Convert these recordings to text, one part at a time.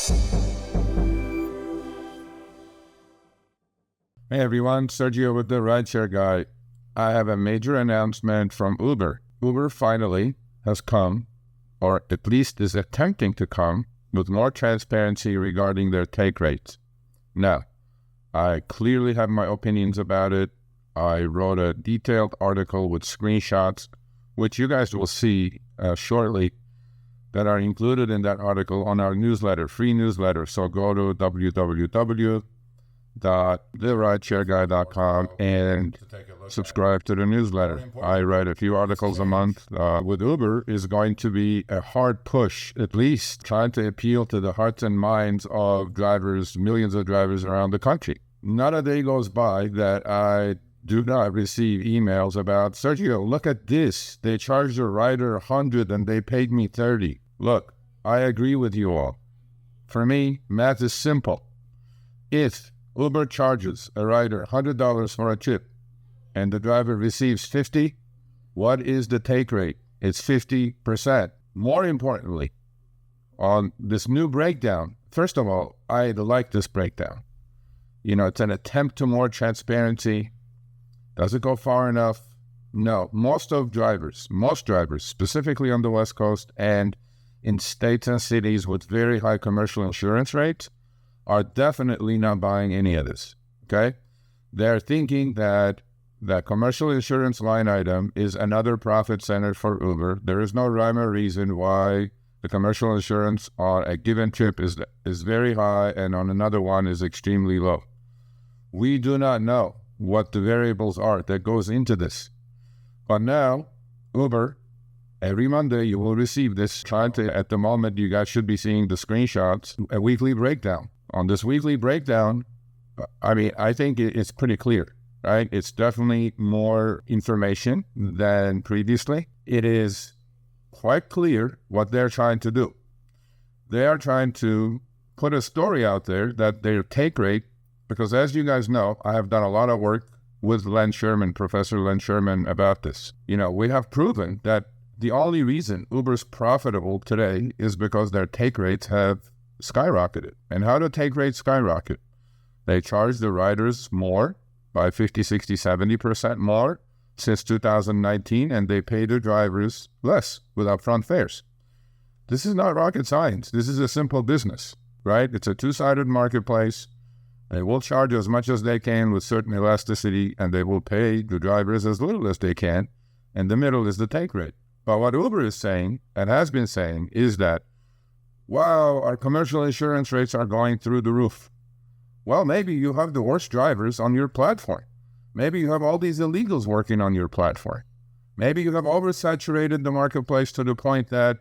Hey everyone, Sergio with the RideShare Guy. I have a major announcement from Uber. Uber finally has come, or at least is attempting to come, with more transparency regarding their take rates. Now, I clearly have my opinions about it. I wrote a detailed article with screenshots, which you guys will see shortly, that are included in that article on our newsletter, free newsletter. So go to www.therideshareguy.com and subscribe to the newsletter. I write a few articles a month. With Uber is going to be a hard push, at least trying to appeal to the hearts and minds of drivers, millions of drivers around the country. Not a day goes by that I do not receive emails about, Sergio, look at this. They charged a rider 100 and they paid me 30. Look, I agree with you all. For me, math is simple. If Uber charges a rider $100 for a trip and the driver receives 50, what is the take rate? It's 50%. More importantly, on this new breakdown, first of all, I like this breakdown. It's an attempt to more transparency. Does it go far enough? No. Most drivers, specifically on the West Coast and in states and cities with very high commercial insurance rates, are definitely not buying any of this, okay? They're thinking that the commercial insurance line item is another profit center for Uber. There is no rhyme or reason why the commercial insurance on a given trip is very high and on another one is extremely low. We do not know what the variables are that goes into this. But now, Uber, every Monday you will receive this. At the moment, you guys should be seeing the screenshots, a weekly breakdown. On this weekly breakdown, I think it's pretty clear, right? It's definitely more information than previously. It is quite clear what they're trying to do. They are trying to put a story out there that their take rate, because as you guys know, I have done a lot of work with Professor Len Sherman about this. We have proven that the only reason Uber's profitable today is because their take rates have skyrocketed. And how do take rates skyrocket? They charge the riders more by 50, 60, 70% more since 2019, and they pay the drivers less with upfront fares. This is not rocket science. This is a simple business, right? It's a two-sided marketplace. They will charge as much as they can with certain elasticity, and they will pay the drivers as little as they can, and the middle is the take rate. But what Uber is saying, and has been saying, is that, wow, our commercial insurance rates are going through the roof. Well, maybe you have the worst drivers on your platform. Maybe you have all these illegals working on your platform. Maybe you have oversaturated the marketplace to the point that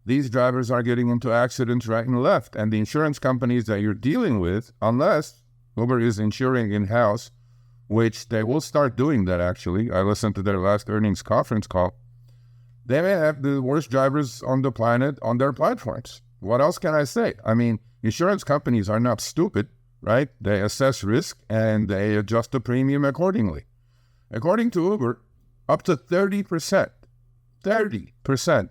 these drivers are getting into accidents right and left. And the insurance companies that you're dealing with, unless Uber is insuring in-house, which they will start doing that actually. I listened to their last earnings conference call. They may have the worst drivers on the planet on their platforms. What else can I say? Insurance companies are not stupid, right? They assess risk and they adjust the premium accordingly. According to Uber, up to 30%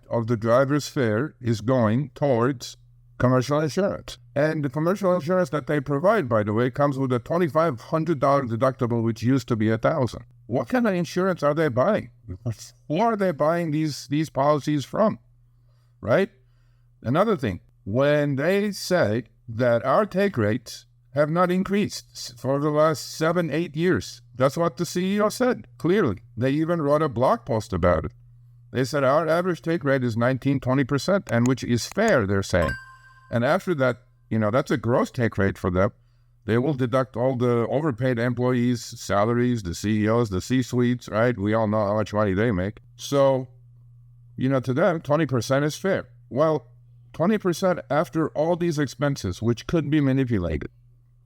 of the driver's fare is going towards commercial insurance. And the commercial insurance that they provide, by the way, comes with a $2,500 deductible, which used to be $1,000. What kind of insurance are they buying? Who are they buying these policies from, right? Another thing, when they say that our take rates have not increased for the last 7-8 years, that's what the CEO said, clearly. They even wrote a blog post about it. They said our average take rate is 19-20%, and which is fair, they're saying. And after that, that's a gross take rate for them. They will deduct all the overpaid employees' salaries, the CEOs, the C-suites, right? We all know how much money they make. So, to them, 20% is fair. Well, 20% after all these expenses, which could be manipulated.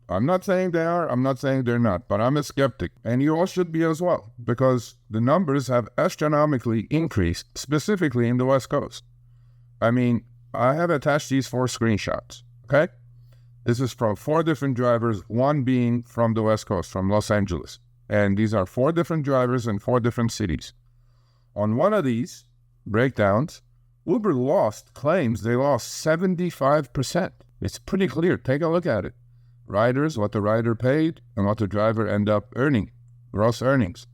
I'm not saying they are, I'm not saying they're not, but I'm a skeptic. And you all should be as well, because the numbers have astronomically increased, specifically in the West Coast. I have attached these 4 screenshots, okay? This is from 4 different drivers, one being from the West Coast, from Los Angeles. And these are 4 different drivers in 4 different cities. On one of these breakdowns, Uber claims they lost 75%. It's pretty clear. Take a look at it. Riders, what the rider paid, and what the driver end up earning, gross earnings.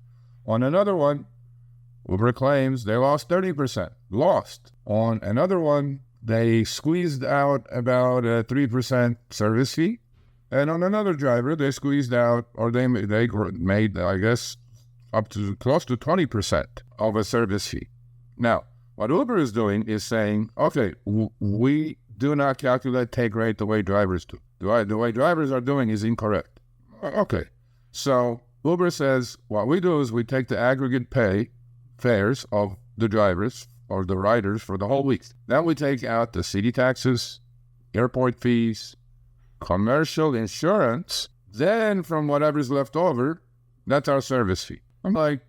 On another one, Uber claims they lost 30%. Lost. On another one, they squeezed out about a 3% service fee. And on another driver, they squeezed out, or they made, I guess, up to close to 20% of a service fee. Now, what Uber is doing is saying, okay, we do not calculate take rate the way drivers do. The way drivers are doing is incorrect. Okay. So Uber says, what we do is we take the aggregate fares of the drivers or the riders for the whole week. Then we take out the city taxes, airport fees, commercial insurance. Then from whatever's left over, that's our service fee. I'm like,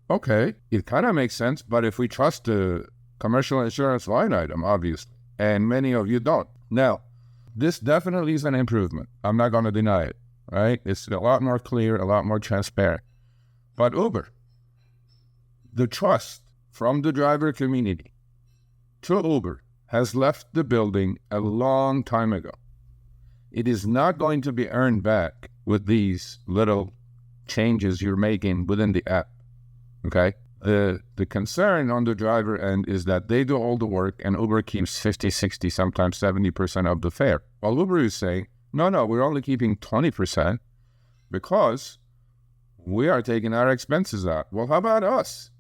okay, it kind of makes sense, but if we trust the commercial insurance line item, obviously, and many of you don't. Now, this definitely is an improvement. I'm not going to deny it, right? It's a lot more clear, a lot more transparent. But Uber, the trust from the driver community to Uber has left the building a long time ago. It is not going to be earned back with these little changes you're making within the app, okay? The concern on the driver end is that they do all the work and Uber keeps 50, 60, sometimes 70% of the fare. While Uber is saying, no, we're only keeping 20% because we are taking our expenses out. Well, how about us?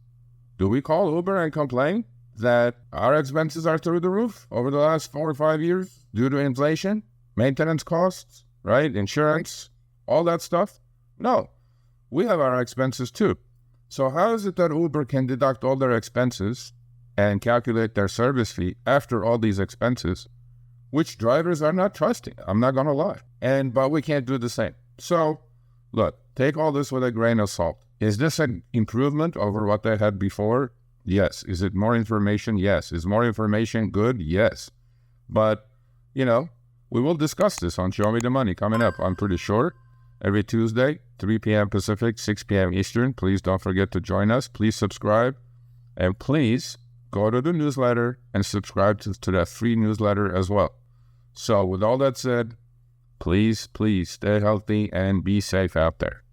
Do we call Uber and complain that our expenses are through the roof over the last 4 or 5 years due to inflation, maintenance costs, right? Insurance, all that stuff? No, we have our expenses too. So how is it that Uber can deduct all their expenses and calculate their service fee after all these expenses, which drivers are not trusting? I'm not going to lie. But we can't do the same. So look, take all this with a grain of salt. Is this an improvement over what they had before? Yes. Is it more information? Yes. Is more information good? Yes. But, we will discuss this on Show Me the Money coming up, I'm pretty sure. Every Tuesday, 3 p.m. Pacific, 6 p.m. Eastern. Please don't forget to join us. Please subscribe. And please go to the newsletter and subscribe to that free newsletter as well. So with all that said, please stay healthy and be safe out there.